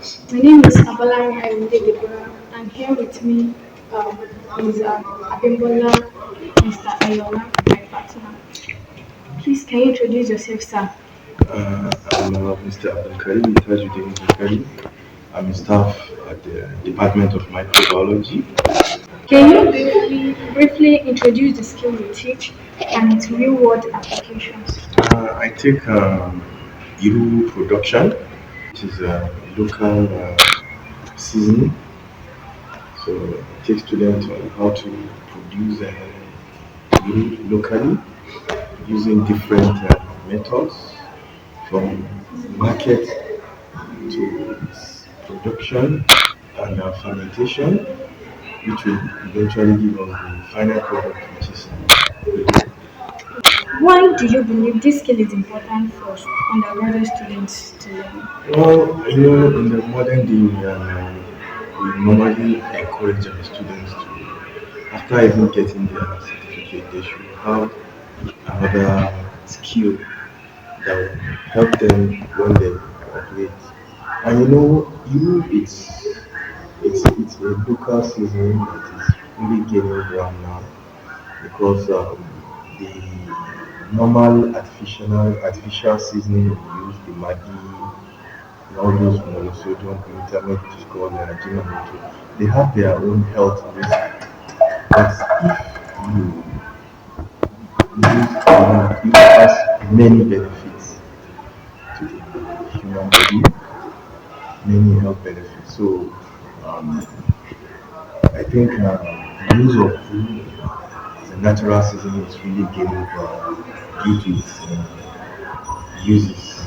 My name is Abalari Ayinde Deborah, and here with me is Abimbola, Mr. Ayola, my partner. Please, can you introduce yourself, sir? I'm Mr. Abdulkarim Tajuddin Abdulkarim. I'm a staff at the Department of Microbiology. Can you briefly introduce the skill you teach and its real-world applications? I take Iru production, which is a local seasoning. So I take students on how to produce Iru locally using different methods from market to production and fermentation, which will eventually give us the final product, which is Why do you believe this skill is important for undergraduate students to learn? well, in the modern day, we normally encourage our students to, after even getting their certificate, they should have another skill that will help them when they operate. And it's a local season that is really gaining ground now because the normal artificial seasoning we use, the Maggi, and all those monosodium glutamate, which is called Ajinomoto, they have their own health risk. But if it has many benefits to the human body, many health benefits. So um, I think the use of food as a natural seasoning is really gaining ground due to its uses.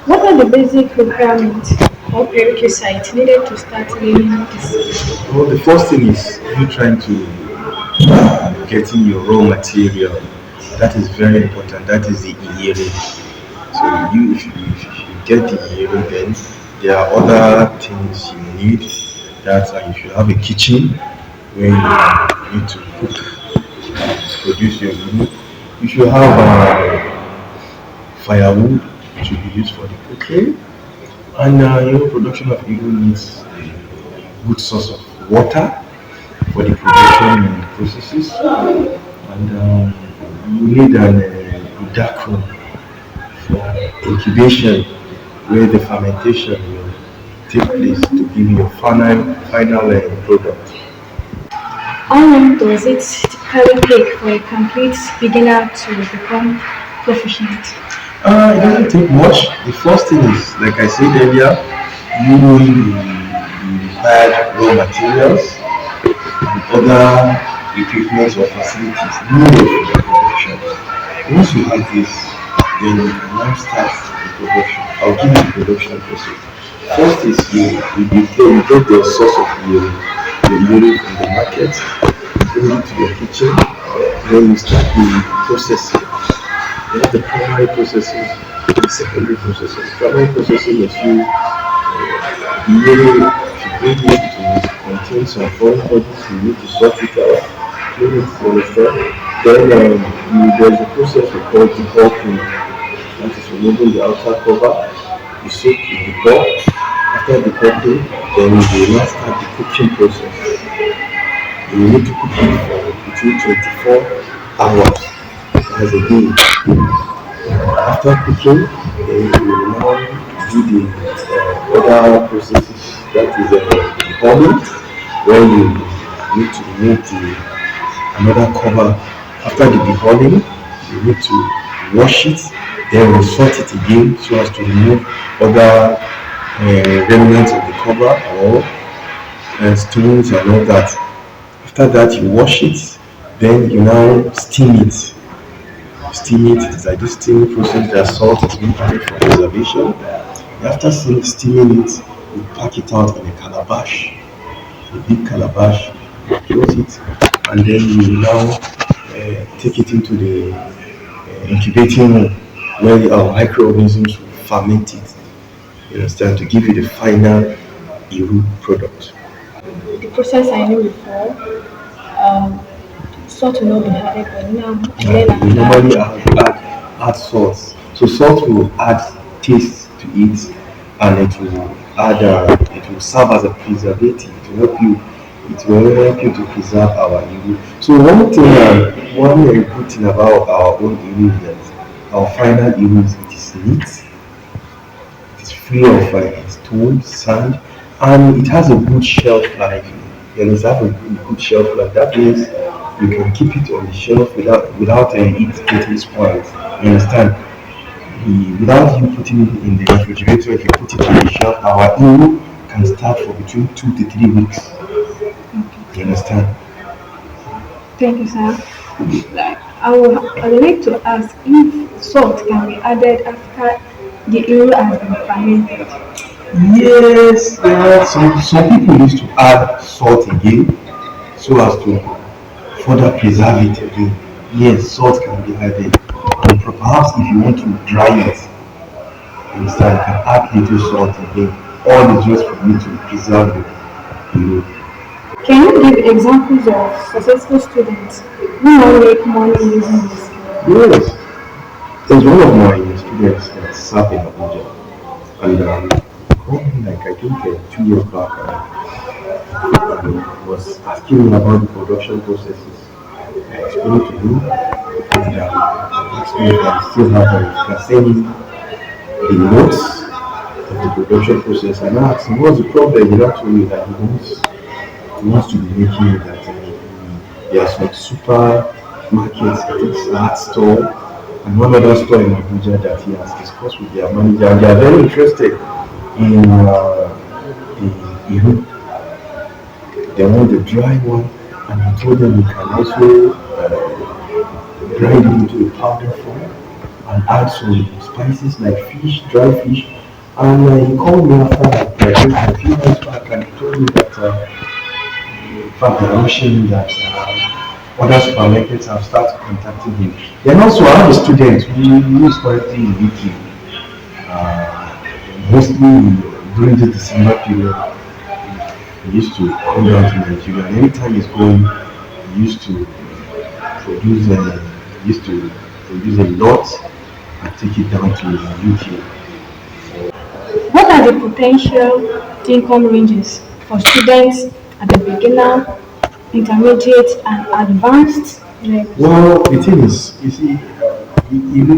What are the basic requirements or prerequisites needed to start learning this skill? Well, the first thing is you trying to getting your raw material. That is very important. That is the inherit. So if you get the inherit, then there are other things you need. That you should have a kitchen where you need to cook, produce your food. You should have firewood which will be used for the cooking, and production of eagle needs a good source of water for the production and processes, and you need a dark room for incubation where the fermentation will take place to give you a final product. How long does it typically take for a complete beginner to become proficient? It doesn't take much. The first thing is, like I said earlier, you knowing the required raw materials and other equipment or facilities needed for the production. Once you have this, then you can now start the production. I'll give you the production process. First is you get the source of your unit from the market, you bring it to your kitchen, then you start the processing. You have the primary processing, the secondary processing. Primary processing is you bring it to contain some foreign bodies, you need to sort it out, clean it, you understand? Then there's a process we call debulking. That is removing the outer cover, you soak in the bulk. After the cooking, then you will now start the cooking process. You need to cook it for between 24 hours as a day. After cooking, then you will now do the other processes. That is the boiling, where you need to remove another cover. After the deboiling, you need to wash it, then resort it again so as to remove other remnants of the cover or stones and all that. After that, you wash it, then you now steam it. It is like this steaming process that salt is being added for preservation. After steaming it, you pack it out in a calabash, a big calabash, you close it, and then you now take it into the incubating room where our microorganisms will ferment it. You understand, to give you the final Iru product. The process I knew before, um, salt will not be added, but now I learn We after. normally add salt. So salt will add taste to it, and it will serve as a preservative to help you. It will help you to preserve our iru. So one good thing about our own iru is that our final iru is it is neat, it is free of stone, sand, and it has a good shelf life. It has a good shelf life. That means you can keep it on the shelf without it getting spoiled. You understand? Without you putting it in the refrigerator, if you put it on the shelf, our Euro can start for between 2 to 3 weeks. You understand? Thank you, sir. Like, I would like to ask if salt can be added after the euro has been fermented. Yes, there are some people used to add salt again so as to further preserve it again. Yes, salt can be added. And perhaps if you want to dry it, you understand, you can add little salt again. All is just for you to preserve it. Can you give examples of successful students who now make money using this skill? Yes, there's one of my students that sat in Abuja, and he called me like I think 2 years back, and was asking me about the production processes. I explained to him, and asked me if I still have can send him the notes of the production process. And I asked him what's the problem. He now told me that he wants to be making it that he has some supermarkets, I think art store, and one other store in Abuja that he has discussed with their manager, and they are very interested in they want the dry one, and he told them he can also grind it into a powder form and add some spices like fish, dry fish. And he called me after like a few months back, and he told me that in fact they're wishing that other supermarkets have started contacting him. Then also I have a student who is currently in UK, mostly during the December period. He used to come down to Nigeria, and anytime he's going, he used to produce a lot and take it down to UK. What are the potential income ranges for students at the beginner, intermediate, and advanced level? Well, the thing is, you see, in the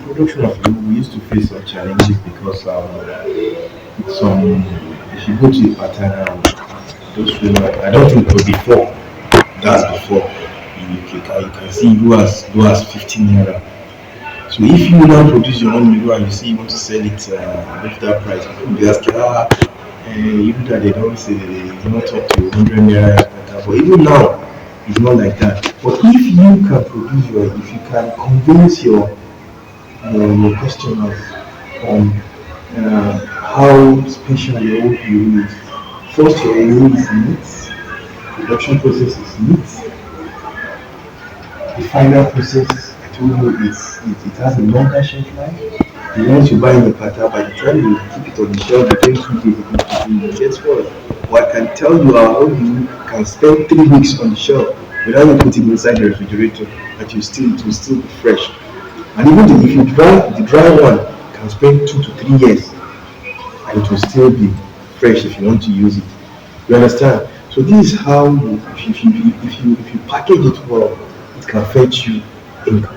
production of you, we used to face some challenges because some if you go to the pattern those who I don't think before that's before you can see who has 15 naira. So if you now produce your own Euro and you say you want to sell it above that price, people will be asking, even that they don't say they do not talk to 100 naira pattern. But even now, it's not like that. But if you can if you can convince your customers on how special your own Euro is, first your Euro is neat, production process is neat, the final process I told you it has a longer shelf life. The ones you buy in the pattern, by the time you keep it on the shelf between 2 days, it gets spoiled. But I can tell you our own you can spend 3 weeks on the shelf without you putting it inside the refrigerator, but it will still be fresh. And even if you dry the dry one can spend 2 to 3 years and it will still be fresh if you want to use it. You understand? So this is how if you package it well, it can fetch you income.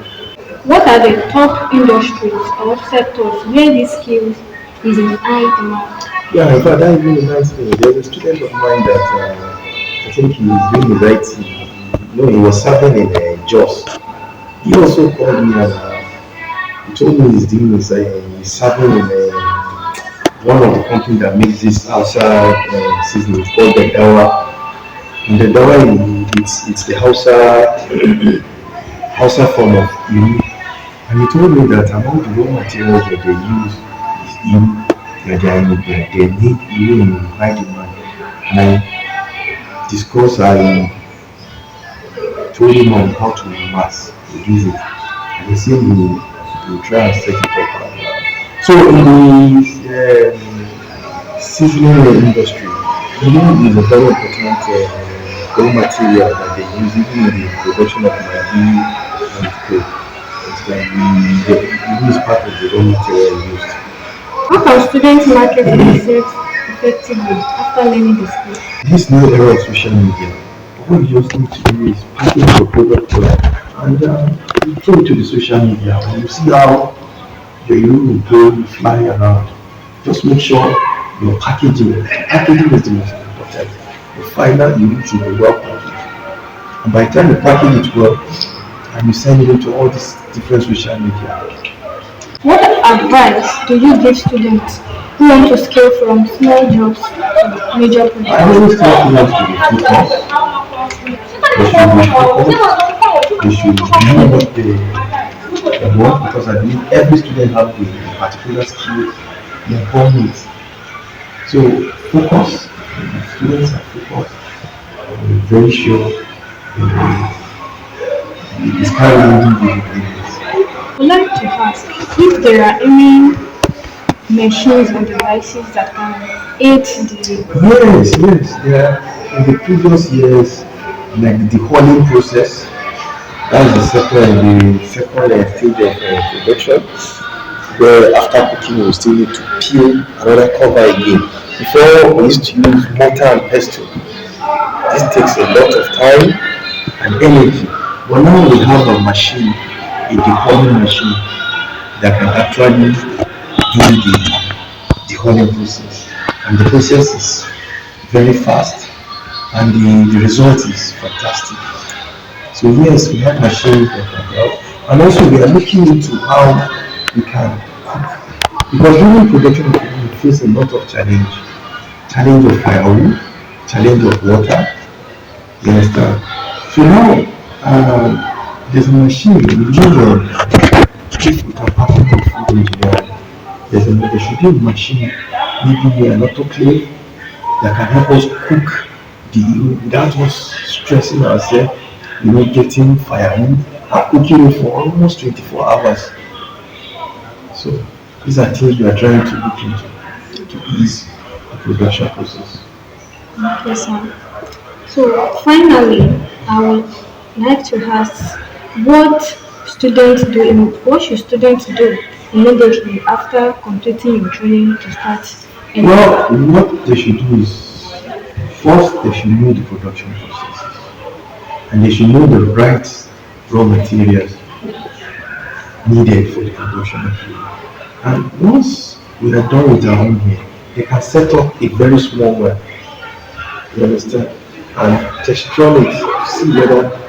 What are the top industries or sectors where these skills is in high demand? Yeah, in fact, that even reminds me. There's a student of mine that I think he is doing the right thing. He was serving in Jos. He also called me and he told me he's doing this. He's serving in one of the companies that makes this outside seasoning called the Dawa. And the Dawa, it's the Hausa form of Iru. And he told me that among the raw materials that they use is Iru. They need Iru in high demand. And I told him on how to mass produce it. And he said he will try and set it up. So in the seasoning industry, Iru is a very important raw material that they use even in the production of Maggi and co. It's like the Iru is part of the raw material used. How can students market themselves effectively after learning the skill? This new era of social media, what you just need to do is package your product well and you throw it to the social media. When you see how your will go, you fly around. Just make sure your packaging is the most important. You find out you need to be well packaged. And by the time you package it well and you send it into all these different social media, What advice do you give students who want to scale from small jobs to major I projects? always tell students to be focused. They should be focused. They should know what they want because I believe every student has a particular skill they're born with. So focus. The students are focused. I'm very sure it's kind of leading the I'd like to ask if there are any machines or devices that can aid the. Yes. There in the previous years, like the hulling process, that's the second stage of production. Where after cooking, you still need to peel another cover again. Before we used to use mortar and pestle. This takes a lot of time and energy. But now we have a machine, a dehulling machine that can actually do the hulling process. And the process is very fast and the result is fantastic. So yes, we have machines that can help. And also we are looking into how we can cook. Because during production of food, we face a lot of challenge. Challenge of firewood, challenge of water, you understand? So now there's a machine, we know if we can pattern the food engineering, there should be a machine, maybe an autoclave that can help us cook without us stressing ourselves, getting firewood and cooking it for almost 24 hours. So these are things we are trying to look into to ease the production process. Yes, sir. So finally, I would like to ask what should students do immediately after completing your training to start any Well, what they should do is first they should know the production processes and they should know the right raw materials needed for the production of food. And once we are done with our own here, they can set up a very small well, you understand, and test run it to see whether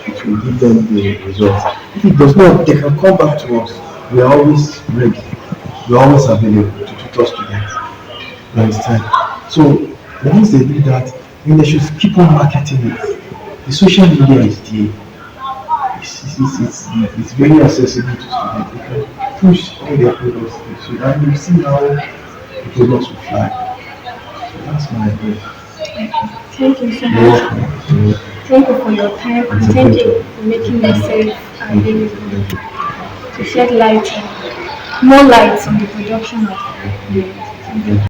it will give them the results. If it does not, they can come back to us. We are always ready. We are always available to tutor students. You understand? So once they do that, then they should keep on marketing it. The social media is there. It's very accessible to students. They can push all their products to and you see how the products will fly. So that's my advice. Thank you so You're much. welcome. You're welcome. Thank you for your time and It's a thank pleasure. you for making yourself Thank you. available Thank you. to shed light more light on the production of food. Thank you.